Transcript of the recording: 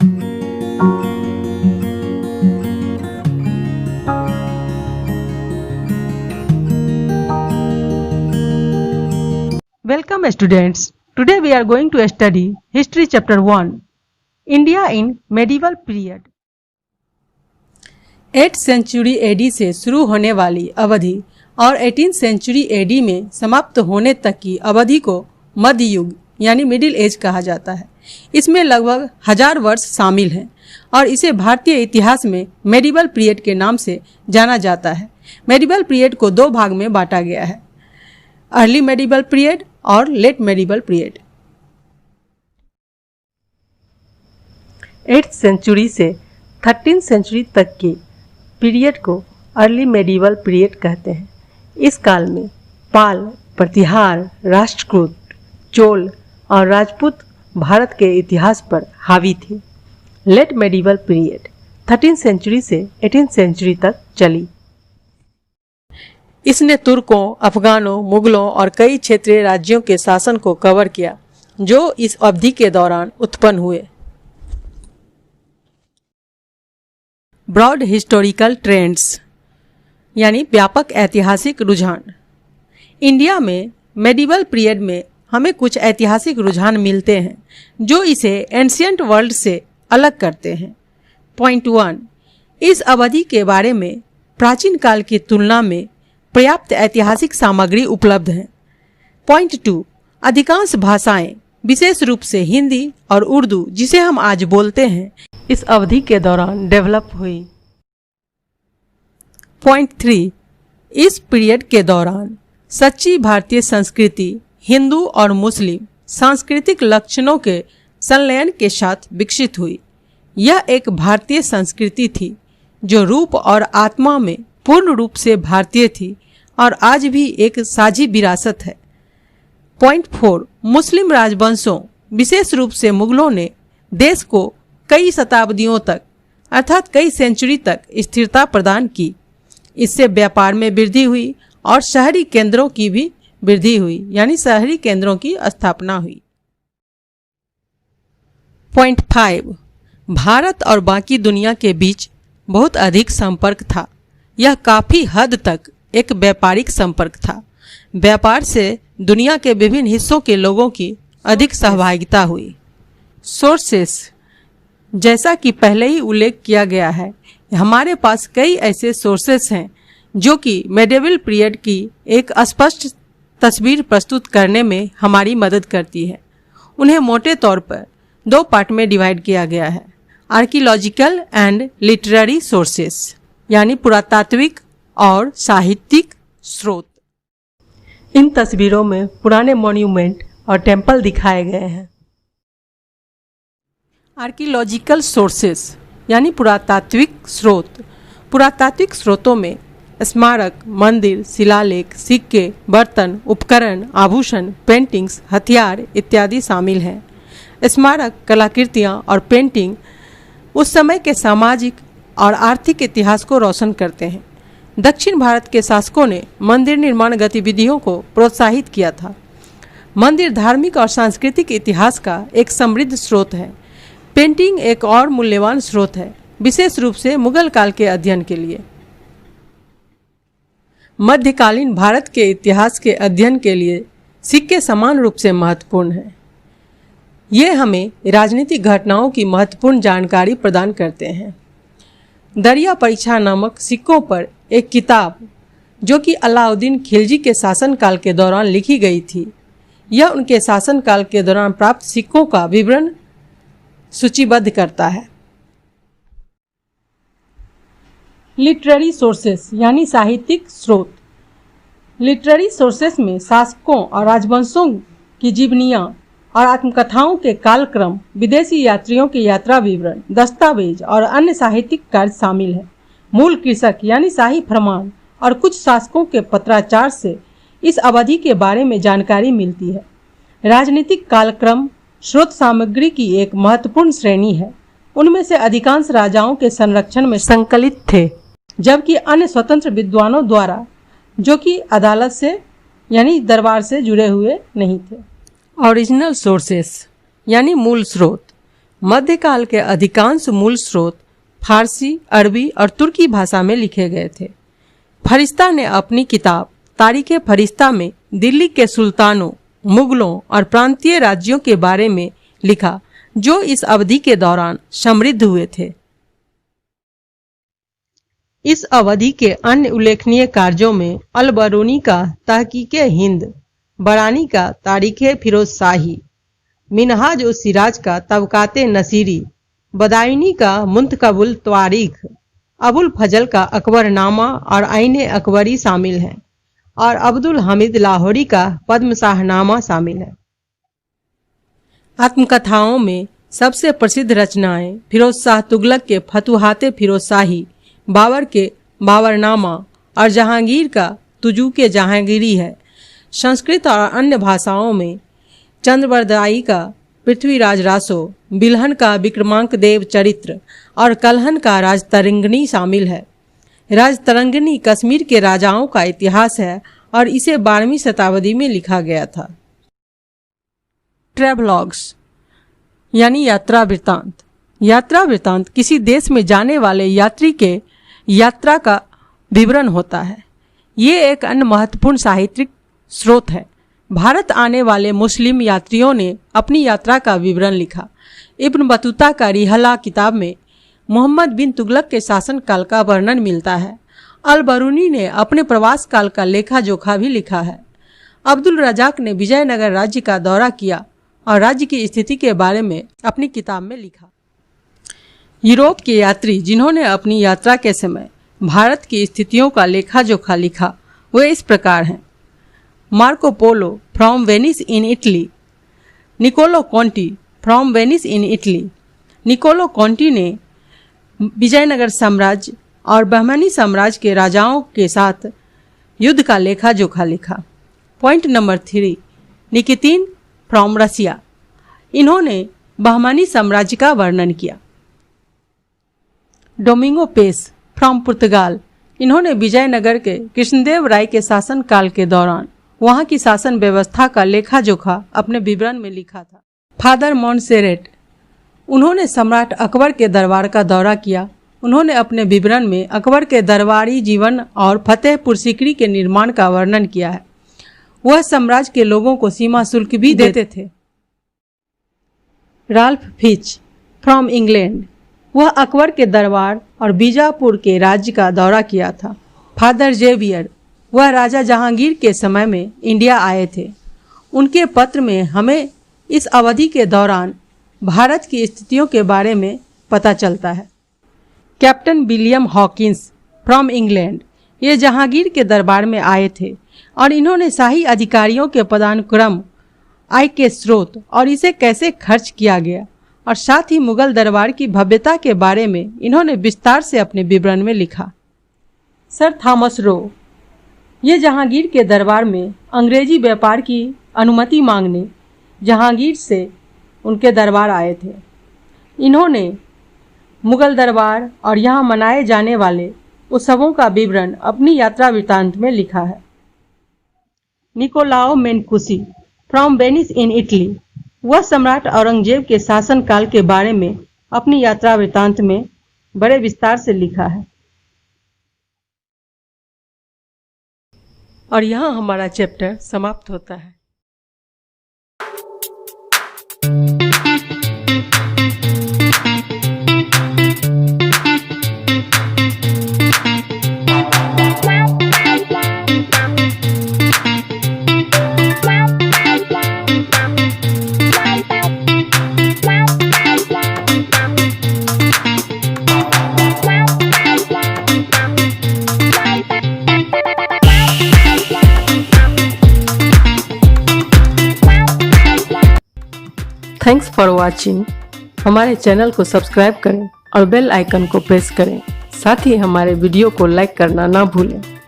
Welcome students. Today we are going to study History Chapter 1, India in Medieval Period. 8th century AD से शुरू होने वाली अवधि और 18th सेंचुरी एडी में समाप्त होने तक की अवधि को मध्य युग यानी मिडिल एज कहा जाता है। इसमें लगभग 1000 वर्ष शामिल हैं और इसे भारतीय इतिहास में मेडिवल पीरियड के नाम से जाना जाता है। मेडिवल पीरियड को दो भाग में बांटा गया है, अर्ली मेडिवल पीरियड और late medieval period. 8th century से 13th सेंचुरी तक की पीरियड को अर्ली मेडिवल पीरियड कहते हैं। इस काल में पाल, प्रतिहार, राष्ट्रकूट, चोल और राजपूत भारत के इतिहास पर हावी थे। Late medieval period 13th century से 18th सेंचुरी तक चली। इसने तुर्कों, अफगानों, मुगलों और कई क्षेत्रीय राज्यों के शासन को कवर किया जो इस अवधि के दौरान उत्पन्न हुए। ब्रॉड हिस्टोरिकल ट्रेंड्स यानी व्यापक ऐतिहासिक रुझान। इंडिया में मेडिवल पीरियड में हमें कुछ ऐतिहासिक रुझान मिलते हैं जो इसे एंशियंट वर्ल्ड से अलग करते हैं। पॉइंट 1, इस अवधि के बारे में प्राचीन काल की तुलना में पर्याप्त ऐतिहासिक सामग्री उपलब्ध है। पॉइंट 2, अधिकांश भाषाएं विशेष रूप से हिंदी और उर्दू जिसे हम आज बोलते हैं इस अवधि के दौरान डेवलप हुई। पॉइंट 3, इस पीरियड के दौरान सच्ची भारतीय संस्कृति हिंदू और मुस्लिम सांस्कृतिक लक्षणों के संलयन के साथ विकसित हुई। यह एक भारतीय संस्कृति थी जो रूप और आत्मा में पूर्ण रूप से भारतीय थी और आज भी एक साझी विरासत है। पॉइंट 4, मुस्लिम राजवंशों विशेष रूप से मुगलों ने देश को कई शताब्दियों तक अर्थात कई सेंचुरी तक स्थिरता प्रदान की। इससे व्यापार में वृद्धि हुई और शहरी केंद्रों की भी वृद्धि हुई यानी शहरी केंद्रों की स्थापना हुई। पॉइंट 5, भारत और बाकी दुनिया के बीच बहुत अधिक संपर्क था। यह काफी हद तक एक व्यापारिक संपर्क था। व्यापार से दुनिया के विभिन्न हिस्सों के लोगों की अधिक सहभागिता हुई। सोर्सेस, जैसा कि पहले ही उल्लेख किया गया है, हमारे पास कई ऐसे सोर्सेस हैं जो कि मेडिवल पीरियड की एक स्पष्ट तस्वीर प्रस्तुत करने में हमारी मदद करती है। उन्हें मोटे तौर पर दो पार्ट में डिवाइड किया गया है, आर्कियोलॉजिकल एंड लिटरेरी सोर्सेस यानी पुरातात्विक और साहित्यिक स्रोत। इन तस्वीरों में पुराने मॉन्यूमेंट और टेम्पल दिखाए गए हैं। आर्कियोलॉजिकल सोर्सेस यानी पुरातात्विक स्रोत। पुरातात्विक स्रोतों में स्मारक, मंदिर, शिलालेख, सिक्के, बर्तन, उपकरण, आभूषण, पेंटिंग्स, हथियार इत्यादि शामिल हैं। स्मारक, कलाकृतियाँ और पेंटिंग उस समय के सामाजिक और आर्थिक इतिहास को रोशन करते हैं। दक्षिण भारत के शासकों ने मंदिर निर्माण गतिविधियों को प्रोत्साहित किया था। मंदिर धार्मिक और सांस्कृतिक इतिहास का एक समृद्ध स्रोत है। पेंटिंग एक और मूल्यवान स्रोत है, विशेष रूप से मुगल काल के अध्ययन के लिए। मध्यकालीन भारत के इतिहास के अध्ययन के लिए सिक्के समान रूप से महत्वपूर्ण हैं। ये हमें राजनीतिक घटनाओं की महत्वपूर्ण जानकारी प्रदान करते हैं। दरिया परीक्षा नामक सिक्कों पर एक किताब जो कि अलाउद्दीन खिलजी के शासनकाल के दौरान लिखी गई थी, यह उनके शासनकाल के दौरान प्राप्त सिक्कों का विवरण सूचीबद्ध करता है। लिटरेरी सोर्सेस यानी साहित्यिक स्रोत। लिटरेरी सोर्सेस में शासकों और राजवंशों की जीवनियाँ और आत्मकथाओं के कालक्रम, विदेशी यात्रियों के यात्रा विवरण, दस्तावेज और अन्य साहित्यिक कार्य शामिल है। मूल कृषक यानी शाही फरमान और कुछ शासकों के पत्राचार से इस अवधि के बारे में जानकारी मिलती है। राजनीतिक कालक्रम स्रोत सामग्री की एक महत्वपूर्ण श्रेणी है। उनमें से अधिकांश राजाओं के संरक्षण में संकलित थे, जबकि अन्य स्वतंत्र विद्वानों द्वारा जो कि अदालत से यानी दरबार से जुड़े हुए नहीं थे। ओरिजिनल सोर्सेस यानी मूल स्रोत। मध्यकाल के अधिकांश मूल स्रोत फारसी, अरबी और तुर्की भाषा में लिखे गए थे। फरिश्ता ने अपनी किताब तारीख़ फरिश्ता में दिल्ली के सुल्तानों, मुगलों और प्रांतीय राज्यों के बारे में लिखा जो इस अवधि के दौरान समृद्ध हुए थे। इस अवधि के अन्य उल्लेखनीय कार्यों में अल-बरूनी का तहकीके हिंद, बरानी का तारीख़े फिरोज शाही, मिनहाज उस सिराज का तबकाते नसीरी, बदायूनी का मुंतकबुल तवारीख, अबुल फजल का अकबरनामा और आईने अकबरी शामिल हैं और अब्दुल हमीद लाहौरी का पद्म शाहनामा शामिल है। आत्मकथाओं में सबसे प्रसिद्ध रचनाएं फिरोज शाह तुगलक के फतुहाते फिरोज शाही, बाबर के बाबरनामा और जहांगीर का तुजूके जहांगीरी है। संस्कृत और अन्य भाषाओं में चंद्रबरदाई का पृथ्वीराज रासो, बिल्हन का विक्रमांक देव चरित्र और कल्हन का राजतरंगिणी शामिल है। राजतरंगिणी कश्मीर के राजाओं का इतिहास है और इसे 12वीं शताब्दी में लिखा गया था। ट्रैवलॉग्स यानी यात्रा वृत्तांत। यात्रा वृत्तांत किसी देश में जाने वाले यात्री के यात्रा का विवरण होता है। ये एक अन्य महत्वपूर्ण साहित्यिक स्रोत है। भारत आने वाले मुस्लिम यात्रियों ने अपनी यात्रा का विवरण लिखा। इब्न बतूता का रिहला किताब में मोहम्मद बिन तुगलक के शासनकाल का वर्णन मिलता है। अल-बरूनी ने अपने प्रवास काल का लेखा जोखा भी लिखा है। अब्दुल रजाक ने विजयनगर राज्य का दौरा किया और राज्य की स्थिति के बारे में अपनी किताब में लिखा। यूरोप के यात्री जिन्होंने अपनी यात्रा के समय भारत की स्थितियों का लेखा जोखा लिखा वे इस प्रकार हैं: Marco Polo from Venice in Italy, Nicolo Conti from Venice in Italy. Nicolo Conti ने विजयनगर साम्राज्य और बहमनी साम्राज्य के राजाओं के साथ युद्ध का लेखा जोखा लिखा। पॉइंट नंबर 3, निकितीन फ्रॉम रसिया। इन्होंने बहमनी साम्राज्य का वर्णन किया। डोमिंगो पेस फ्रॉम पुर्तगाल। इन्होंने विजयनगर के कृष्णदेव राय के शासन काल के दौरान वहां की शासन व्यवस्था का लेखा जोखा अपने विवरण में लिखा था। फादर मॉन्टसेरेट, उन्होंने सम्राट अकबर के दरबार का दौरा किया। उन्होंने अपने विवरण में अकबर के दरबारी जीवन और फतेहपुर सीकरी के निर्माण का वर्णन किया है। वह साम्राज्य के लोगों को सीमा शुल्क भी देते थे। राल्फ फिच फ्रॉम इंग्लैंड, वह अकबर के दरबार और बीजापुर के राज्य का दौरा किया था। फादर जेवियर, वह राजा जहांगीर के समय में इंडिया आए थे। उनके पत्र में हमें इस अवधि के दौरान भारत की स्थितियों के बारे में पता चलता है। Captain William Hawkins from England, ये जहांगीर के दरबार में आए थे और इन्होंने शाही अधिकारियों के पदानुक्रम, आय के स्रोत और इसे कैसे खर्च किया गया और साथ ही मुगल दरबार की भव्यता के बारे में इन्होंने विस्तार से अपने विवरण में लिखा। सर थॉमस रो, ये जहांगीर के दरबार में अंग्रेजी व्यापार की अनुमति मांगने जहांगीर से उनके दरबार आए थे। इन्होंने मुगल दरबार और यहाँ मनाए जाने वाले उत्सवों का विवरण अपनी यात्रा वृत्तांत में लिखा है। निकोलाओ मेनकुसी फ्रॉम वेनिस इन इटली, वह सम्राट औरंगजेब के शासन काल के बारे में अपनी यात्रा वृत्तांत में बड़े विस्तार से लिखा है। और यहाँ हमारा चैप्टर समाप्त होता है। Thanks for watching. हमारे चैनल को सब्सक्राइब करें और बेल आइकन को प्रेस करें। साथ ही हमारे वीडियो को लाइक करना ना भूलें।